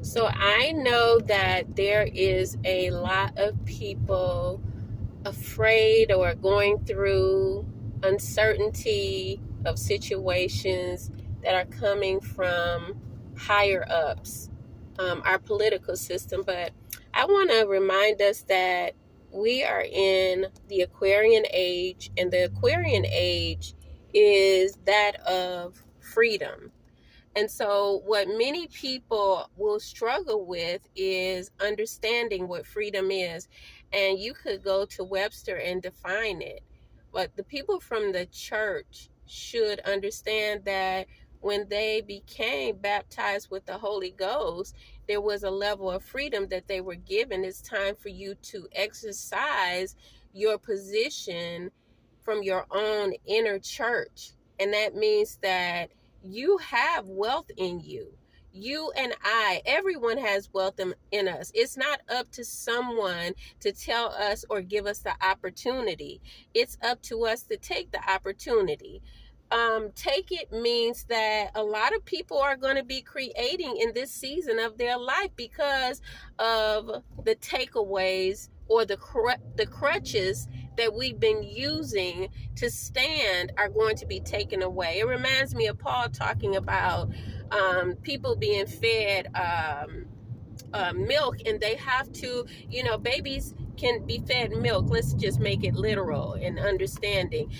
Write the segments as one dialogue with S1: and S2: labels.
S1: So I know that there is a lot of people afraid or going through uncertainty of situations that are coming from higher ups, our political system. But I want to remind us that we are in the Aquarian age, and the Aquarian age is that of freedom. And so, what many people will struggle with is understanding what freedom is. And you could go to Webster and define it. But the people from the church should understand that when they became baptized with the Holy Ghost, there was a level of freedom that they were given. It's time for you to exercise your position from your own inner church. And that means that you have wealth in you. You and I, everyone has wealth in us. It's not up to someone to tell us or give us the opportunity. It's up to us to take the opportunity. Take it means that a lot of people are going to be creating in this season of their life because of the takeaways or the crutches that we've been using to stand are going to be taken away. It reminds me of Paul talking about people being fed milk, and they have to, babies can be fed milk. Let's just make it literal and understanding.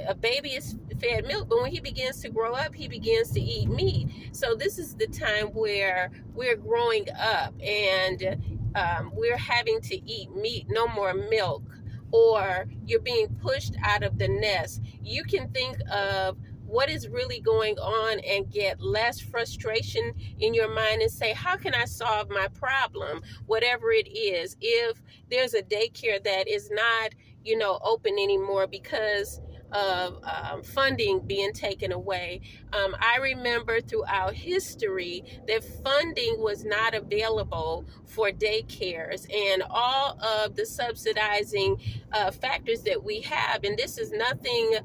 S1: A baby is fed milk, but when he begins to grow up, he begins to eat meat. So this is the time where we're growing up, and we're having to eat meat, no more milk, or you're being pushed out of the nest. You can think of what is really going on and get less frustration in your mind and say, how can I solve my problem, whatever it is? If there's a daycare that is not, open anymore because of funding being taken away. I remember throughout history that funding was not available for daycares and all of the subsidizing factors that we have. And this is nothing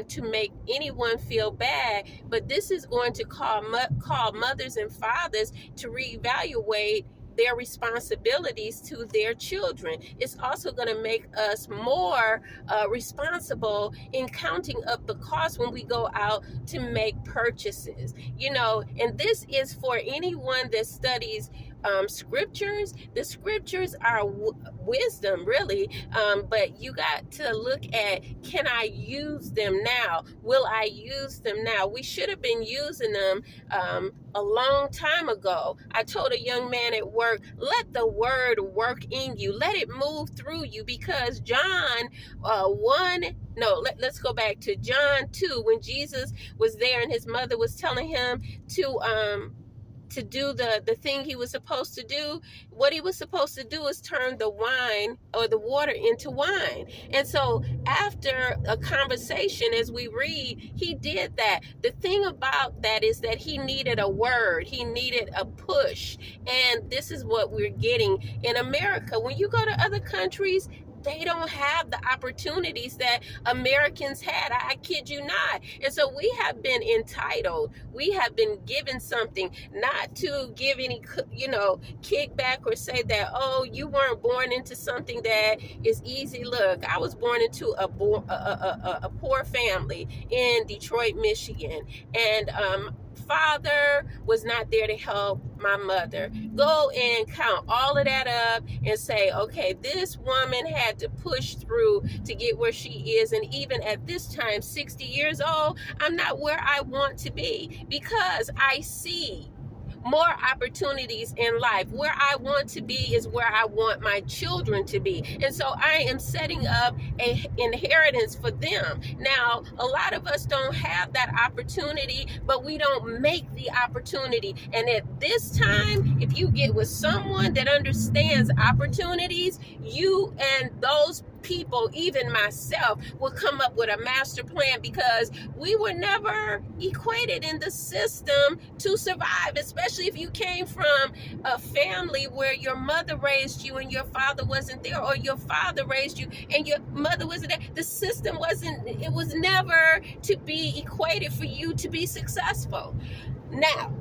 S1: to make anyone feel bad, but this is going to call mothers and fathers to reevaluate their responsibilities to their children. It's also going to make us more responsible in counting up the cost when we go out to make purchases. And this is for anyone that studies scriptures. The scriptures are wisdom, really, but you got to look at, can I use them now? Will I use them now? We should have been using them a long time ago. I told a young man at work, let the word work in you, let it move through you, because let's go back to John 2, when Jesus was there and his mother was telling him to do the thing he was supposed to do. What he was supposed to do is turn the wine or the water into wine. And so after a conversation, as we read, he did that. The thing about that is that he needed a word. He needed a push. And this is what we're getting in America. When you go to other countries, they don't have the opportunities that Americans had. I kid you not. And so we have been entitled. We have been given something, not to give any, kickback or say that, oh, you weren't born into something that is easy. Look, I was born into a poor family in Detroit, Michigan. And father was not there to help my mother. Go and count all of that up and say, okay, this woman had to push through to get where she is. And even at this time, 60 years old, I'm not where I want to be, because I see more opportunities in life. Where I want to be is where I want my children to be. And so I am setting up an inheritance for them. Now, a lot of us don't have that opportunity, but we don't make the opportunity. And at this time, if you get with someone that understands opportunities, you and those people, even myself, will come up with a master plan, because we were never equated in the system to survive, especially if you came from a family where your mother raised you and your father wasn't there, or your father raised you and your mother wasn't there. The system was never to be equated for you to be successful. Now,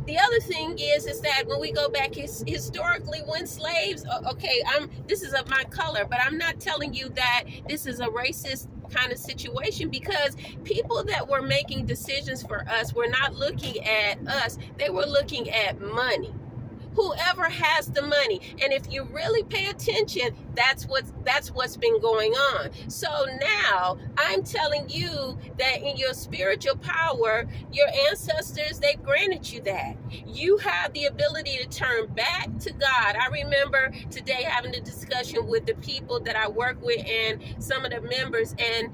S1: The other thing is that when we go back historically, when slaves, okay, this is of my color, but I'm not telling you that this is a racist kind of situation, because people that were making decisions for us were not looking at us, they were looking at money. Whoever has the money. And if you really pay attention, that's what's been going on. So now I'm telling you that in your spiritual power, your ancestors, they've granted you that. You have the ability to turn back to God. I remember today having a discussion with the people that I work with and some of the members, and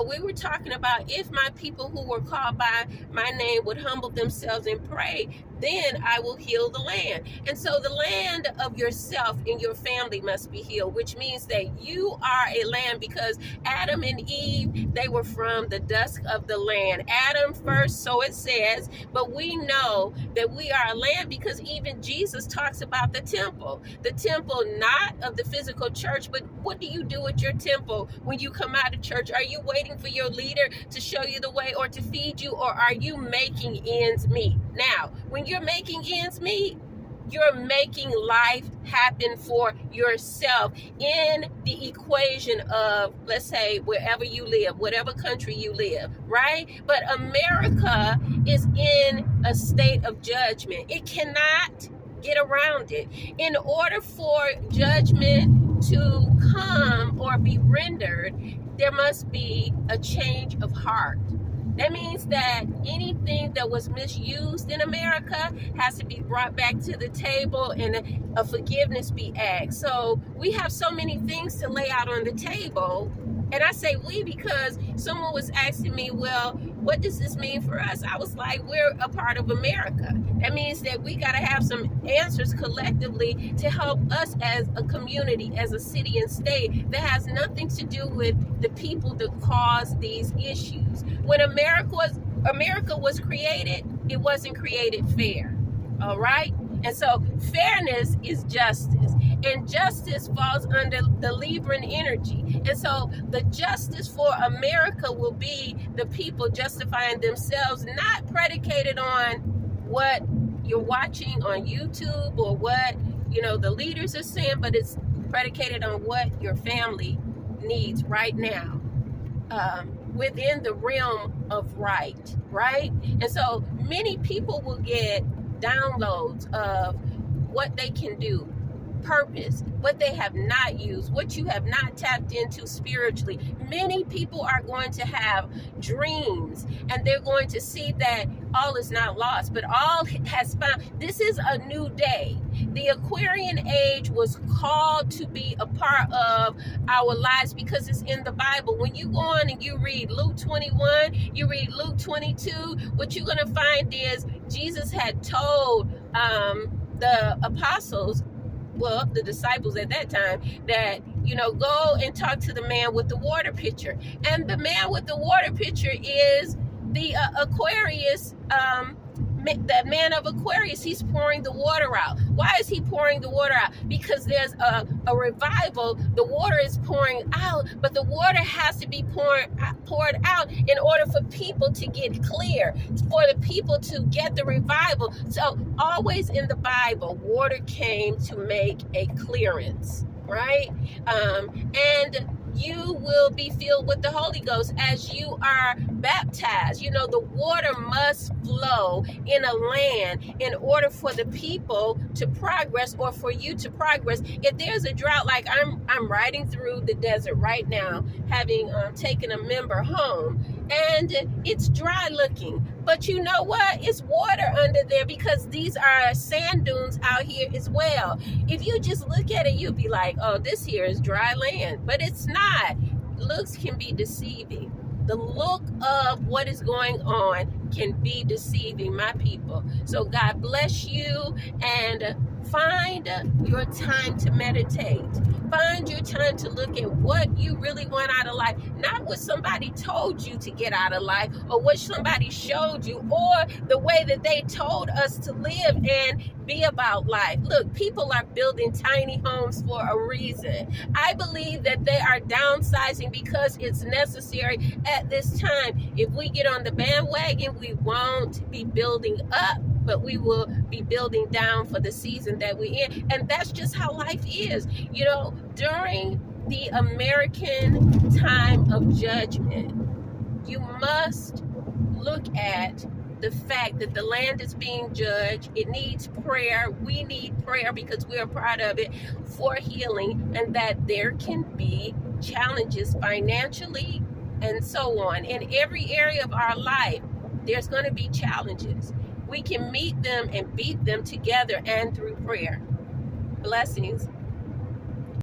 S1: we were talking about, if my people who were called by my name would humble themselves and pray, then I will heal the land. And so the land of yourself and your family must be healed, which means that you are a land, because Adam and Eve, they were from the dust of the land. Adam first, so it says, but we know that we are a land because even Jesus talks about the temple not of the physical church, but what do you do with your temple when you come out of church? Are you waiting for your leader to show you the way or to feed you, or are you making ends meet? Now, when you're making ends meet, you're making life happen for yourself in the equation of, let's say, wherever you live, whatever country you live, right? But America is in a state of judgment. It cannot get around it. In order for judgment to come or be rendered, there must be a change of heart. That means that anything that was misused in America has to be brought back to the table and a forgiveness be asked. So we have so many things to lay out on the table. And I say we because someone was asking me, well, what does this mean for us? I was like, we're a part of America. That means that we got to have some answers collectively to help us as a community, as a city and state, that has nothing to do with the people that cause these issues. When America was created, it wasn't created fair. All right? And so fairness is justice. And justice falls under the Libran energy. And so the justice for America will be the people justifying themselves, not predicated on what you're watching on YouTube or what, the leaders are saying, but it's predicated on what your family needs right now, within the realm of right? And so many people will get downloads of what they can do, purpose, what they have not used, what you have not tapped into spiritually. Many people are going to have dreams, and they're going to see that all is not lost, but all has found. This is a new day. The Aquarian age was called to be a part of our lives because it's in the Bible. When you go on and you read Luke 21, you read Luke 22, what you're going to find is Jesus had told the apostles, well, the disciples at that time, that, go and talk to the man with the water pitcher. And the man with the water pitcher is the Aquarius, the man of Aquarius. He's pouring the water out. Why is he pouring the water out? Because there's a revival. The water is pouring out, but the water has to be poured out in order for people to get clear, for the people to get the revival. So always in the Bible, water came to make a clearance, right? And you will be filled with the Holy Ghost as you are baptized. The water must flow in a land in order for the people to progress, or for you to progress. If there's a drought, like I'm riding through the desert right now, having taken a member home, and it's dry looking, but you know what? It's water under there, because these are sand dunes out here as well. If you just look at it, you'll be like, oh, this here is dry land, but it's not. Looks can be deceiving. The look of what is going on can be deceiving, my people. So God bless you, and find your time to meditate. Find your time to look at what you really want out of life, not what somebody told you to get out of life, or what somebody showed you, or the way that they told us to live and be about life. Look, people are building tiny homes for a reason. I believe that they are downsizing because it's necessary at this time. If we get on the bandwagon, we won't be building up but we will be building down for the season that we're in. And that's just how life is. You know, during the American time of judgment, you must look at the fact that the land is being judged. It needs prayer. We need prayer because we're a part of it for healing, and that there can be challenges financially and so on. In every area of our life, there's going to be challenges. We can meet them and beat them together and through prayer. Blessings.